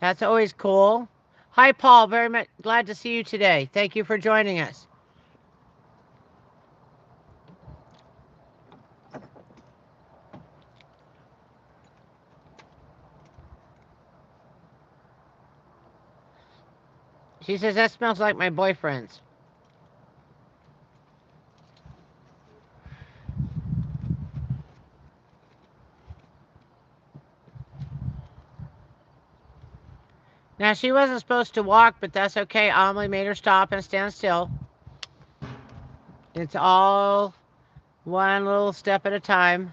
That's always cool. Hi, Paul. Very much glad to see you today. Thank you for joining us. She says that smells like my boyfriend's. Now, she wasn't supposed to walk, but that's okay. Amelie made her stop and stand still. It's all one little step at a time.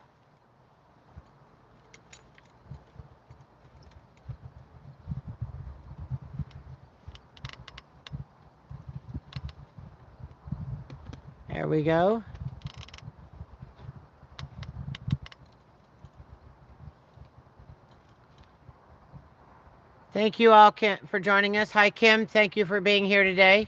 There we go. Thank you all for joining us. Hi, Kim. Thank you for being here today.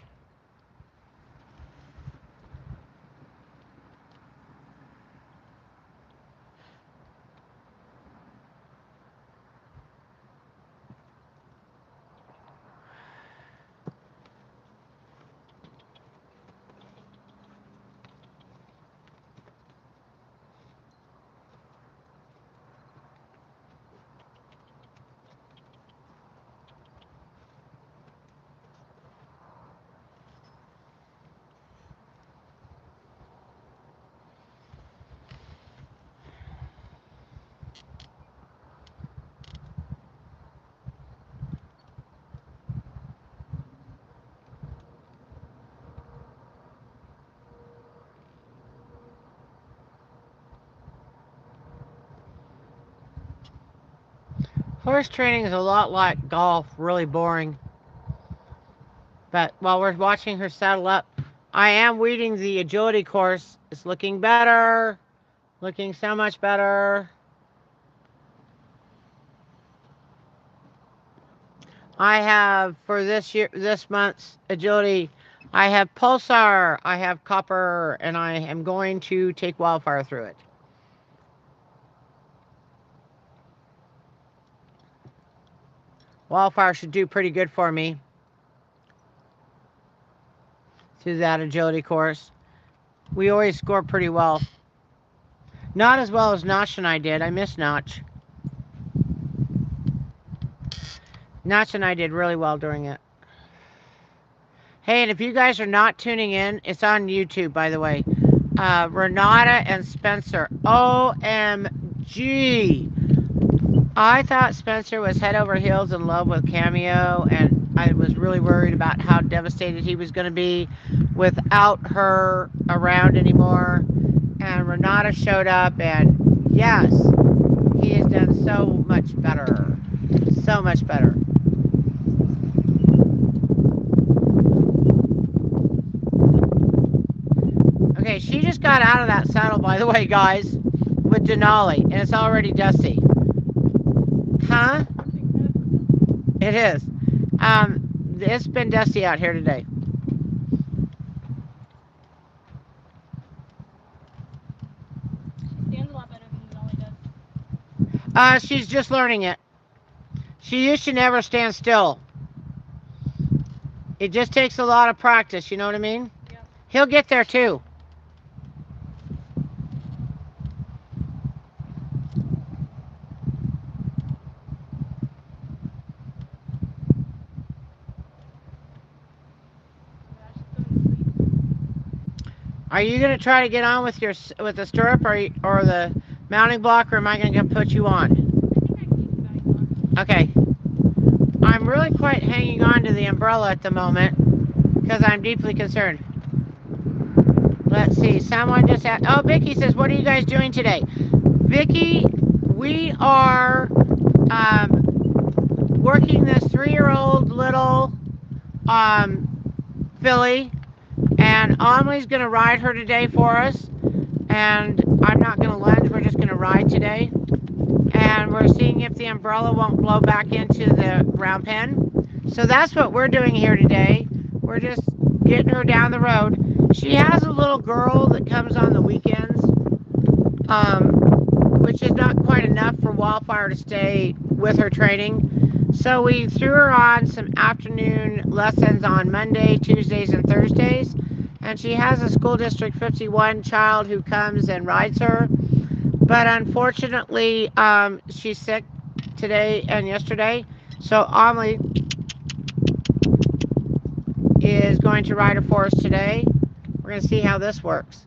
Horse training is a lot like golf, really boring. But while we're watching her saddle up, I am weeding the agility course. It's looking better, looking so much better. I have for this month's agility, I have Pulsar, I have Copper, and I am going to take Wildfire through it. Wildfire should do pretty good for me through that agility course. We always score pretty well. Not as well as Notch and I did. I miss Notch. Notch and I did really well during it. Hey, and if you guys are not tuning in, it's on YouTube, by the way. Renata and Spencer. OMG. I thought Spencer was head over heels in love with Cameo, and I was really worried about how devastated he was going to be without her around anymore. And Renata showed up, and yes, he has done so much better. So much better. Okay, she just got out of that saddle, by the way, guys, with Denali, and it's already dusty. Huh? It is. It's been dusty out here today. She stands a lot better than Denali does. She's just learning it. She used to never stand still. It just takes a lot of practice, you know what I mean? Yeah. He'll get there too. Are you gonna try to get on with the stirrup or the mounting block, or am I gonna put you on? I think I can use the mounting block. Okay. I'm really quite hanging on to the umbrella at the moment because I'm deeply concerned. Let's see. Someone just asked. Oh, Vicky says, "What are you guys doing today?" Vicky, we are working this 3-year-old little filly, and Amelie's going to ride her today for us. And I'm not going to lunge. We're just going to ride today. And we're seeing if the umbrella won't blow back into the round pen. So that's what we're doing here today. We're just getting her down the road. She has a little girl that comes on the weekends, which is not quite enough for Wildfire to stay with her training. So we threw her on some afternoon lessons on Monday, Tuesdays, and Thursdays. And she has a school district 51 child who comes and rides her. But unfortunately, she's sick today and yesterday. So Amelie is going to ride her for us today. We're going to see how this works.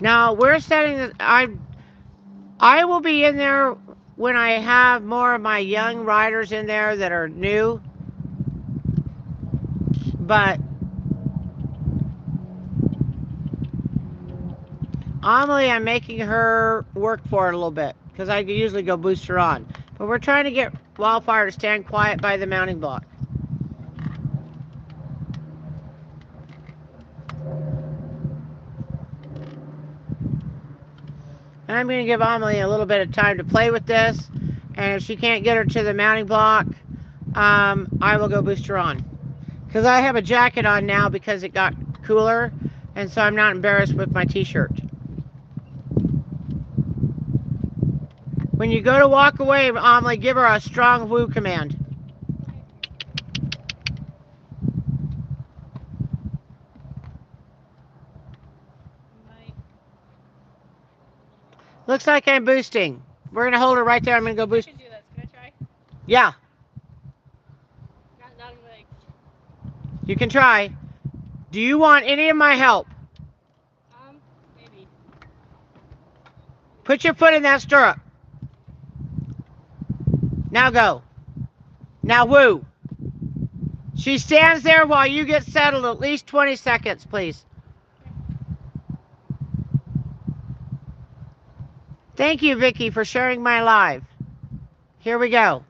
Now we're setting this. I will be in there when I have more of my young riders in there that are new. But Amelie, I'm making her work for it a little bit because I usually go boost her on. But we're trying to get Wildfire to stand quiet by the mounting block. And I'm going to give Amelie a little bit of time to play with this. And if she can't get her to the mounting block, I will go boost her on. Because I have a jacket on now because it got cooler. And so I'm not embarrassed with my t-shirt. When you go to walk away, Amelie, give her a strong woo command. Looks like I'm boosting. We're going to hold her right there. I'm going to go boost. I can do this. Can I try? Yeah, Not like. you can try. Do you want any of my help? Maybe. Put your foot in that stirrup. Now go. Now woo. She stands there while you get settled at least 20 seconds, please. Thank you, Vicki, for sharing my live. Here we go.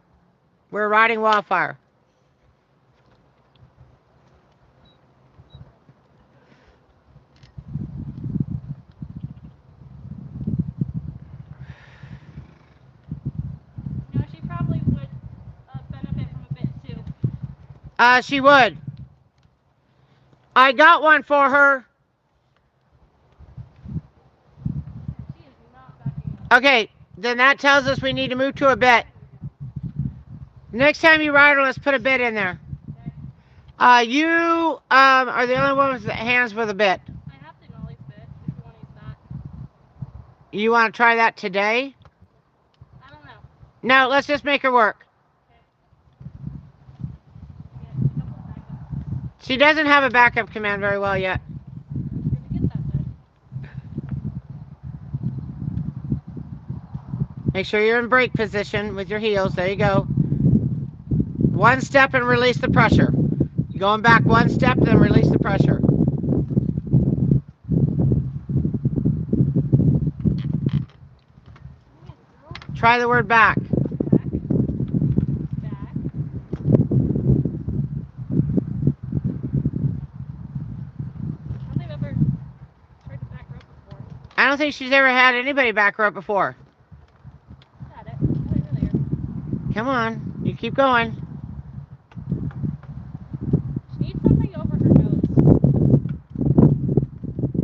We're riding Wildfire. No, she probably would benefit from a bit too. She would. I got one for her. She is not backing up. Okay, then that tells us we need to move to a bit. Next time you ride her, let's put a bit in there. Okay. You are the only one with the hands with a bit. I have the Nolly's bit if you want to use that. You want to try that today? I don't know. No, let's just make her work. Yeah, a couple of backups. She doesn't have a backup command very well yet. We're gonna get that bit. Make sure you're in brake position with your heels. There you go. One step and release the pressure. You're going back one step, then release the pressure. Try the word back. Back. Back. I don't think I've ever tried to back her up before. I don't think she's ever had anybody back her up before. Got it. Right earlier. Come on. You keep going. She needs something over her nose.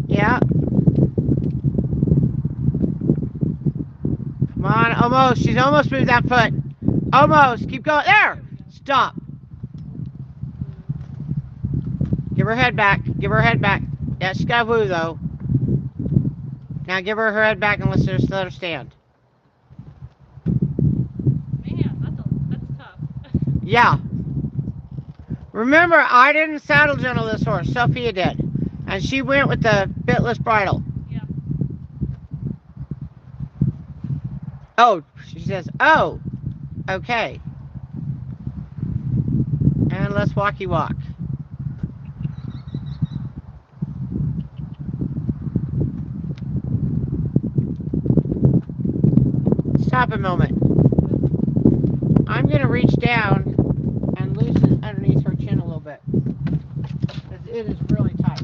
Yeah. Come on. Almost. She's almost moved that foot. Almost. Keep going. There. Stop. Give her head back. Give her head back. Yeah, she's got woo though. Now give her head back and let's just let her stand. Man, that's tough. Yeah. Remember, I didn't saddle gentle this horse. Sophia did. And she went with the bitless bridle. Yeah. Oh, she says, oh, okay. And let's walkie walk. Stop a moment. I'm going to reach down and loosen underneath her chin a little bit. It is really tight.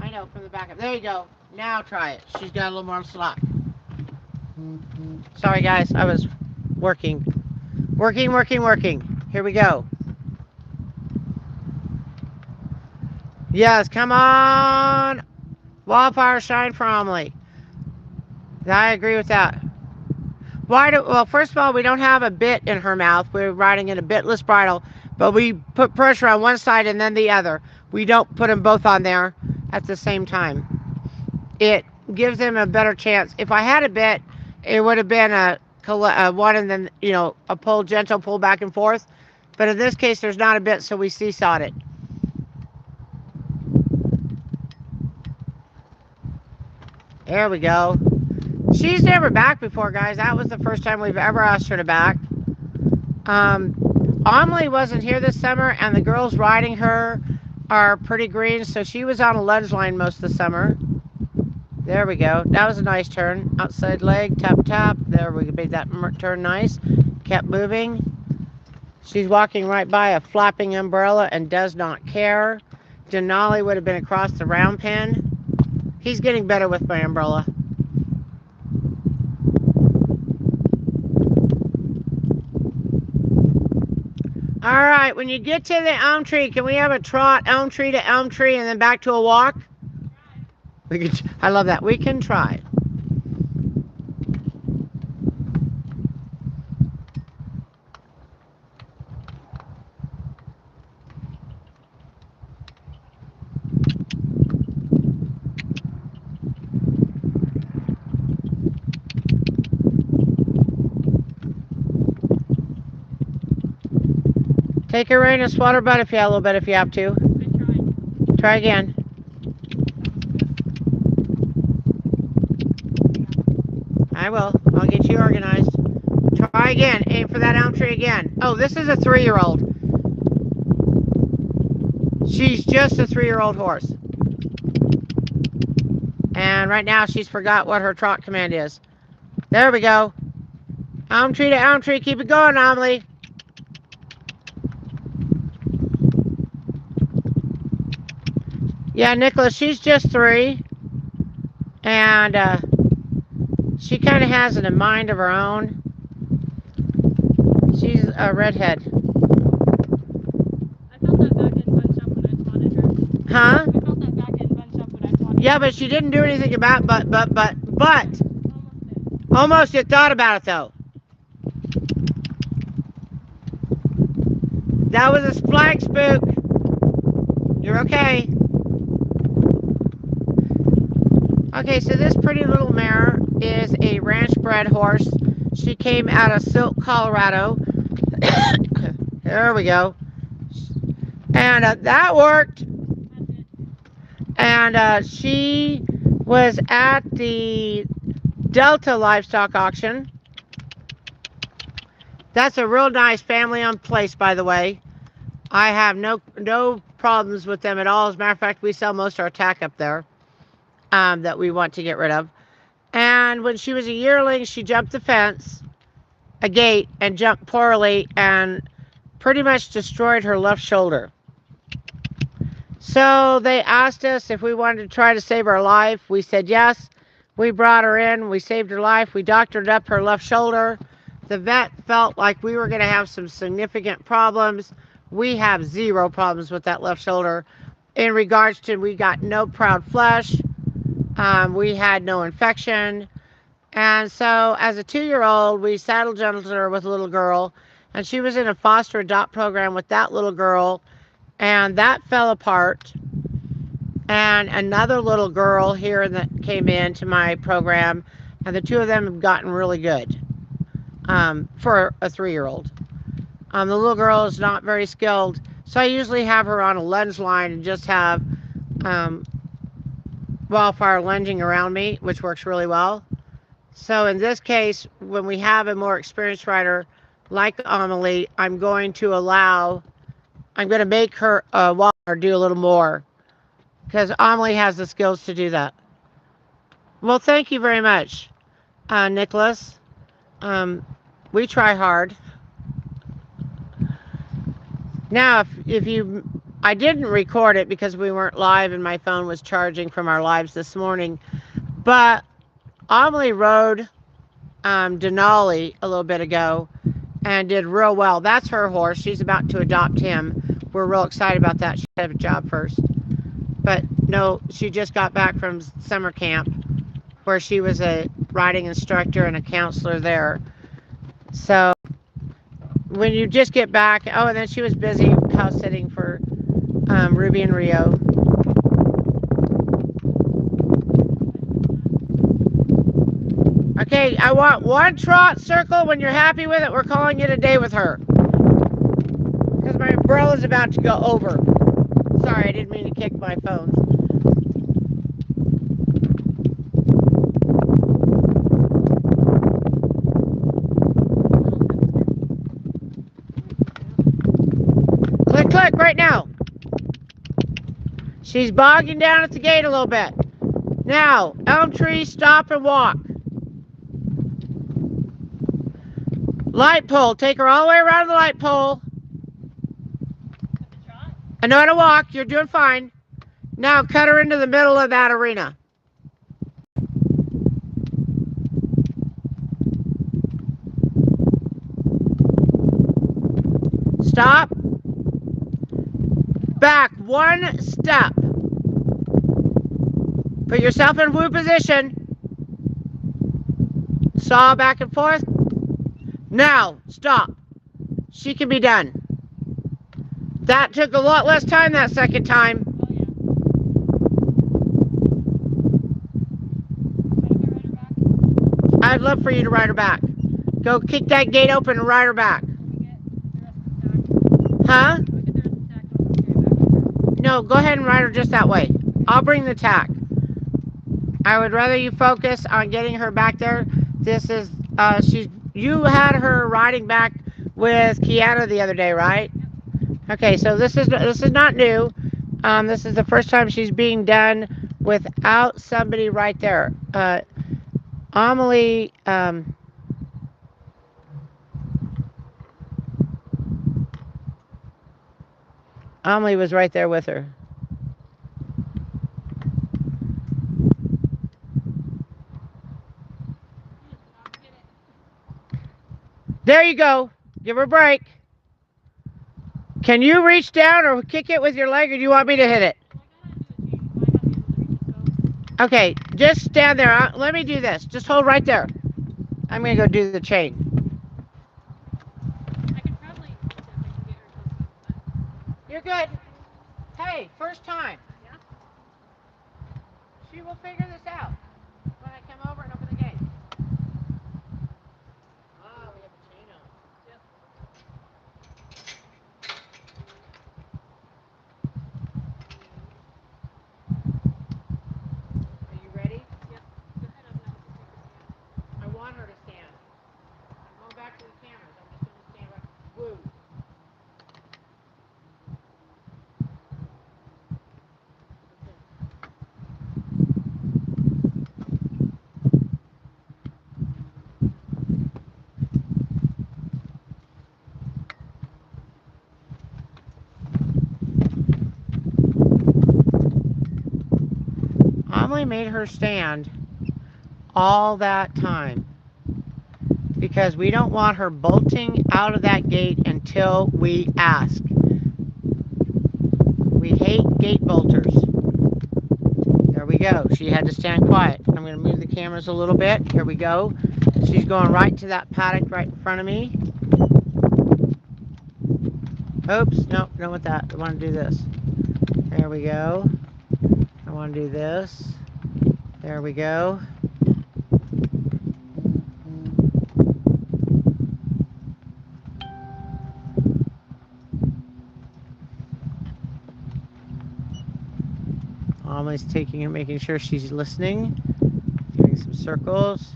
I know, from the back up. There you go. Now try it. She's got a little more slack. Sorry, guys. I was working. Working. Here we go. Yes, come on. Wildfire shine for Amelie. I agree with that. Well, first of all, we don't have a bit in her mouth. We're riding in a bitless bridle, but we put pressure on one side and then the other. We don't put them both on there at the same time. It gives them a better chance. If I had a bit, it would have been a one and then, a pull, gentle pull back and forth. But in this case, there's not a bit, so we seesawed it. There we go. She's never back before, guys. That was the first time we've ever asked her to back. Amelie wasn't here this summer, and the girls riding her are pretty green, so she was on a lunge line most of the summer. There we go. That was a nice turn. Outside leg, tap, tap. There we made that turn nice. Kept moving. She's walking right by a flapping umbrella and does not care. Denali would have been across the round pen. He's getting better with my umbrella. All right, when you get to the elm tree, can we have a trot elm tree to elm tree and then back to a walk? I love that. We can try. Take a rein and swatter butt if you have a little bit if you have to. I tried. Try again. I will. I'll get you organized. Try again. Aim for that elm tree again. Oh, this is a 3-year-old. She's just a 3-year-old horse. And right now she's forgot what her trot command is. There we go. Elm tree to elm tree. Keep it going, Amelie. Yeah, Nicholas, she's just 3. And she kind of has a mind of her own. She's a redhead. I felt that back end bunch up when I spotted her. Huh? I felt that back end bunch up when I spotted her. Yeah, but she didn't do anything about but. Almost did. Almost you thought about it, though. That was a flag spook. You're okay. Okay, so this pretty little mare is a ranch bred horse. She came out of Silk, Colorado. There we go. And that worked. And she was at the Delta Livestock Auction. That's a real nice family-owned place, by the way. I have no problems with them at all. As a matter of fact, we sell most of our tack up there that we want to get rid of. And when she was a yearling, she jumped the fence, a gate, and jumped poorly and pretty much destroyed her left shoulder. So they asked us if we wanted to try to save her life. We said yes. We brought her in. We saved her life. We doctored up her left shoulder. The vet felt like we were going to have some significant problems. We have 0 problems with that left shoulder. In regards to, we got no proud flesh. We had no infection. And so as a 2-year-old, we saddle gentled her with a little girl. And she was in a foster adopt program with that little girl. And that fell apart. And another little girl here that came into my program. And the 2 of them have gotten really good for a 3-year-old. The little girl is not very skilled. So I usually have her on a lunge line and just have wildfire lunging around me, which works really well. So in this case, when we have a more experienced rider like Amelie, I'm going to make her wildfire do a little more because Amelie has the skills to do that. Well, thank you very much, Nicholas. We try hard. Now, I didn't record it because we weren't live and my phone was charging from our lives this morning, but Amelie rode Denali a little bit ago and did real well. That's her horse. She's about to adopt him. We're real excited about that. She had a job first. But no, she just got back from summer camp where she was a riding instructor and a counselor there. So when you just get back, oh, and then she was busy house sitting for Ruby and Rio. Okay, I want one Trot circle. When you're happy with it, we're calling it a day with her. Because my umbrella's about to go over. Sorry, I didn't mean to kick my phone. Click, click, right now. She's bogging down at the gate a little bit. Now, elm tree, stop and walk. Light pole, take her all the way around the light pole. I know how to walk, you're doing fine. Now cut her into the middle of that arena. Stop. Back one step. Put yourself in woo position. Saw back and forth. Now, stop. She can be done. That took a lot less time that second time. I'd love for you to ride her back. Go kick that gate open and ride her back. Huh? No, go ahead and ride her just that way. I'll bring the tack. I would rather you focus on getting her back there. This is, you had her riding back with Kiana the other day, right? Okay, so this is not new. This is the first time she's being done without somebody right there. Amelie, Amelie was right there with her. There you go. Give her a break. Can you reach down or kick it with your leg, or do you want me to hit it? Okay, just stand there. Let me do this. Just hold right there. I'm going to go do the chain. You're good. Hey, first time. Yeah. She will figure this out when I come over and open the gate. Ah, we have a chain on. Yep. Are you ready? Yep. Go ahead, I want her to stand. I'm going back to the cameras. I'm just going to stand right. Woo. Emily made her stand all that time because we don't want her bolting out of that gate until we ask. We hate gate bolters. There we go. She had to stand quiet. I'm going to move the cameras a little bit. Here we go. She's going right to that paddock right in front of me. Oops, no, don't want that. I want to do this. There we go. I want to do this. There we go. Almost taking and making sure she's listening. Doing some circles.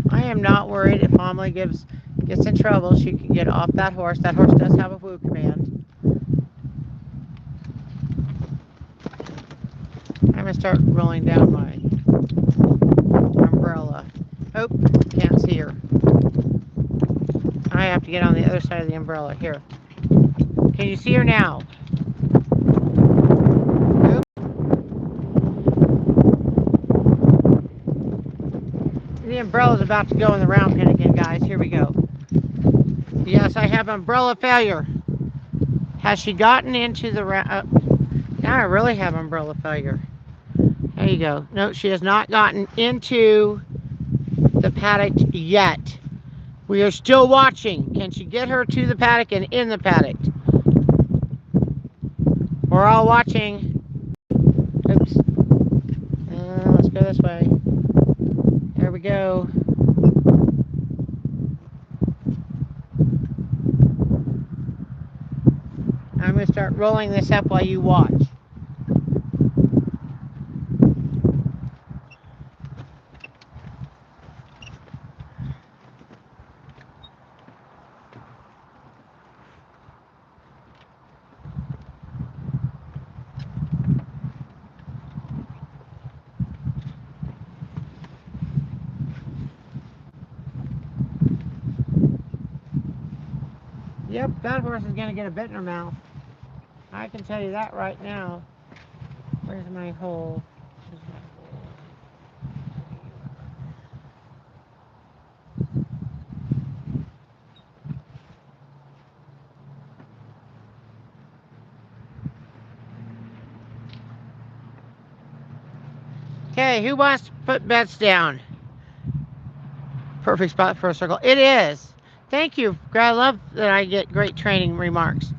I am not worried if Amelie gets in trouble. She can get off that horse. That horse does have a woo command. I'm going to start rolling down my umbrella. Oh, can't see her. I have to get on the other side of the umbrella. Here. Can you see her now? Oop. The umbrella's about to go in the round pin again, guys. Here we go. Yes, I have umbrella failure. Has she gotten into the round? Now I really have umbrella failure. There you go. No, she has not gotten into the paddock yet. We are still watching. Can she get her to the paddock and in the paddock? We're all watching. Oops. Let's go this way. There we go. I'm going to start rolling this up while you watch. Yep, that horse is going to get a bit in her mouth. I can tell you that right now. Where's my hole? Okay, who wants to put bets down? Perfect spot for a circle. It is. Thank you. I love that I get great training remarks.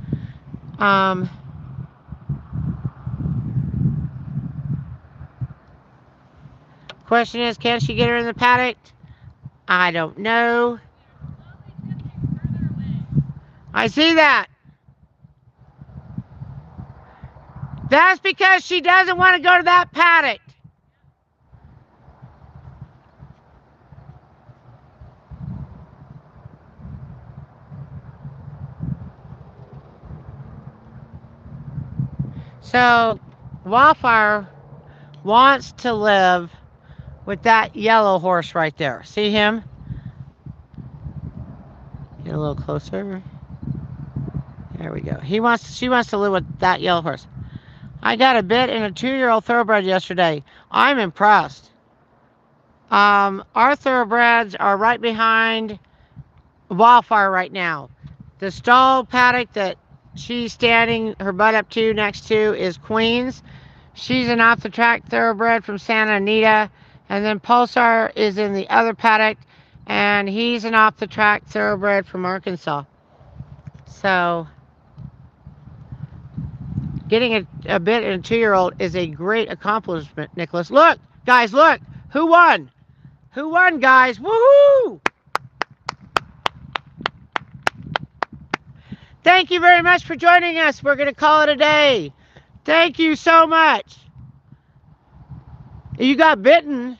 Question is, can she get her in the paddock? I don't know. I see that. That's because she doesn't want to go to that paddock. So, Wildfire wants to live with that yellow horse right there. See him? Get a little closer. There we go. She wants to live with that yellow horse. I got a bit in a 2-year-old thoroughbred yesterday. I'm impressed. Our thoroughbreds are right behind Wildfire right now. The stall paddock that she's standing her butt up to next to is Queen's. She's an off-the-track thoroughbred from Santa Anita. And then Pulsar is in the other paddock, and he's an off-the-track thoroughbred from Arkansas. So, getting a bit in a 2-year-old is a great accomplishment, Nicholas. Look, guys, look. Who won? Who won, guys? Woohoo! Thank you very much for joining us. We're going to call it a day. Thank you so much. You got bitten.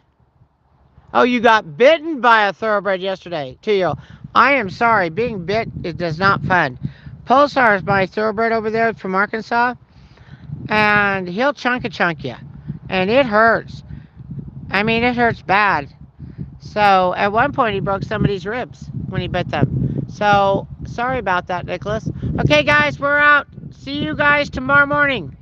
Oh, you got bitten by a thoroughbred yesterday, 2-year-old. I am sorry. Being bit is not fun. Pulsar is my thoroughbred over there from Arkansas. And he'll chunk you. And it hurts. I mean, it hurts bad. So, at one point, he broke somebody's ribs when he bit them. So, sorry about that, Nicholas. Okay, guys, we're out. See you guys tomorrow morning.